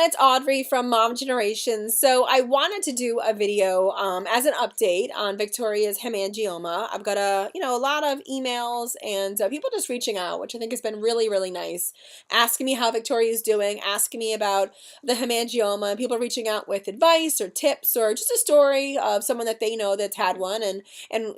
it's Audrey from Mom Generation. So I wanted to do a video as an update on Victoria's hemangioma. I've got a lot of emails and people just reaching out, which I think has been really, really nice, asking me how Victoria is doing, asking me about the hemangioma, people reaching out with advice or tips or just a story of someone that they know that's had one and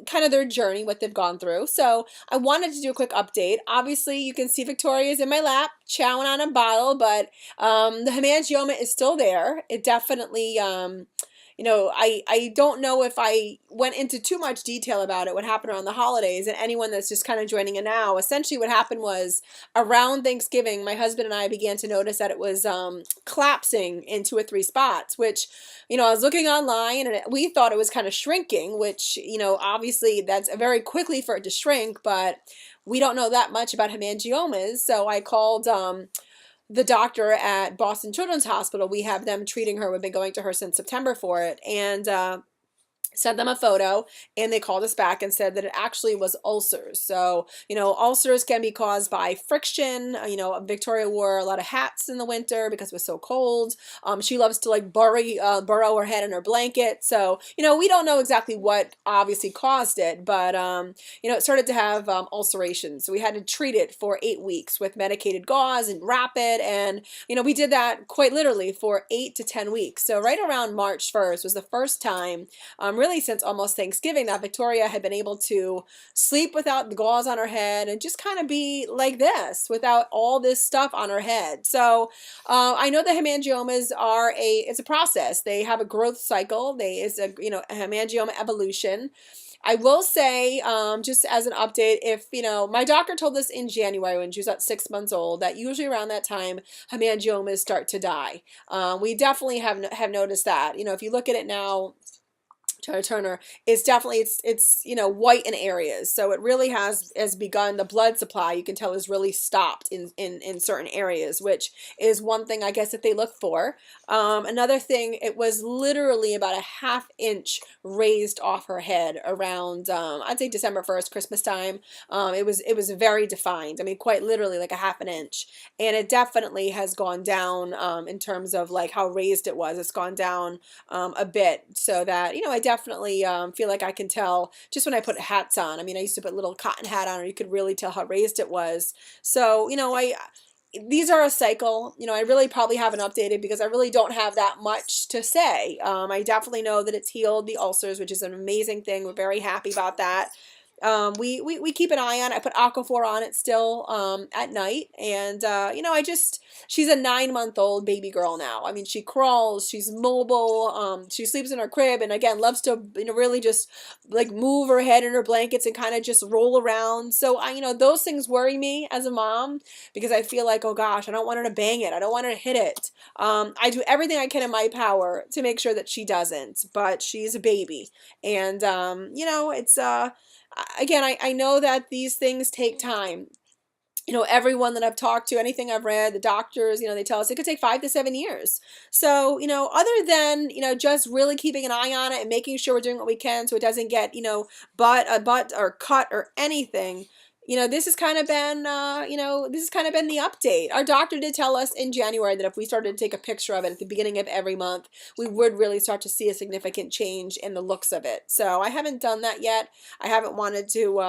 kind of their journey, what they've gone through. So I wanted to do a quick update. Obviously, you can see Victoria's in my lap, chowing on a bottle, but the hemangioma is still there. It definitely, I don't know if I went into too much detail about it, what happened around the holidays, and anyone that's just kind of joining in now, essentially what happened was around Thanksgiving, my husband and I began to notice that it was collapsing in 2 or 3 spots, which, I was looking online and we thought it was kind of shrinking, which, obviously that's very quickly for it to shrink, but we don't know that much about hemangiomas. So I called the doctor at Boston Children's Hospital. We have them treating her. We've been going to her since September for it. And sent them a photo, and they called us back and said that it actually was ulcers. So, ulcers can be caused by friction. Victoria wore a lot of hats in the winter because it was so cold. She loves to burrow her head in her blanket. So, we don't know exactly what obviously caused it, but, it started to have ulceration. So we had to treat it for 8 weeks with medicated gauze and wrap it. And, we did that quite literally for 8 to 10 weeks. So right around March 1st was the first time, really since almost Thanksgiving, that Victoria had been able to sleep without the gauze on her head and just kind of be like this without all this stuff on her head. So I know the hemangiomas it's a process. They have a growth cycle. It's a hemangioma evolution. I will say, just as an update, if, my doctor told us in January when she was about 6 months old that usually around that time, hemangiomas start to die. We definitely have noticed that. If you look at it now, Turner is definitely it's white in areas, so it really has begun. The blood supply, you can tell, is really stopped in certain areas, which is one thing I guess that they look for. Another thing, it was literally about a ½ inch raised off her head around I'd say December 1st, Christmas time. It was very defined. I mean, quite literally like a ½ inch, and it definitely has gone down in terms of like how raised it was. It's gone down a bit, so that I definitely feel like I can tell just when I put hats on. I mean, I used to put a little cotton hat on, or you could really tell how raised it was. So, these are a cycle. I really probably haven't updated because I really don't have that much to say. I definitely know that it's healed the ulcers, which is an amazing thing. We're very happy about that. We keep an eye on it. I put Aquaphor on it still at night, and she's a 9-month-old baby girl now. I mean, she crawls, she's mobile, she sleeps in her crib, and again loves to really just like move her head in her blankets and kind of just roll around. So those things worry me as a mom because I feel like, oh gosh, I don't want her to bang it, I don't want her to hit it. I do everything I can in my power to make sure that she doesn't, but she's a baby, and it's again, I know that these things take time. Everyone that I've talked to, anything I've read, the doctors, they tell us it could take 5 to 7 years. So, other than, just really keeping an eye on it and making sure we're doing what we can so it doesn't get, butt or cut or anything, this has kind of been, the update. Our doctor did tell us in January that if we started to take a picture of it at the beginning of every month, we would really start to see a significant change in the looks of it. So I haven't done that yet. I haven't wanted to,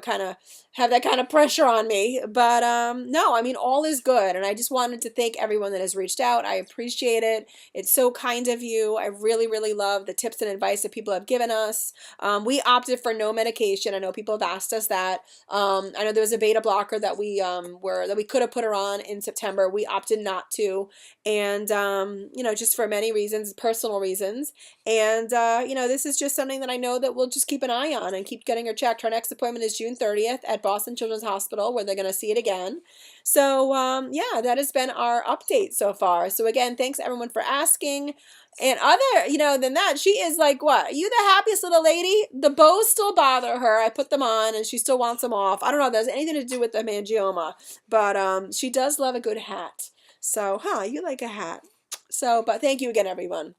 kind of have that kind of pressure on me. But no, I mean, all is good. And I just wanted to thank everyone that has reached out. I appreciate it. It's so kind of you. I really, really love the tips and advice that people have given us. We opted for no medication. I know people have asked us that. I know there was a beta blocker that we could have put her on in September. We opted not to, and just for many reasons, personal reasons. And this is just something that I know that we'll just keep an eye on and keep getting her checked. Her next appointment is June 30th at Boston Children's Hospital, where they're going to see it again. So yeah, that has been our update so far. So again, thanks everyone for asking. And other, than that, she is like, what? Are you the happiest little lady? The bows still bother her. I put them on and she still wants them off. I don't know if that has anything to do with the hemangioma, but she does love a good hat. So, you like a hat. So, but thank you again, everyone.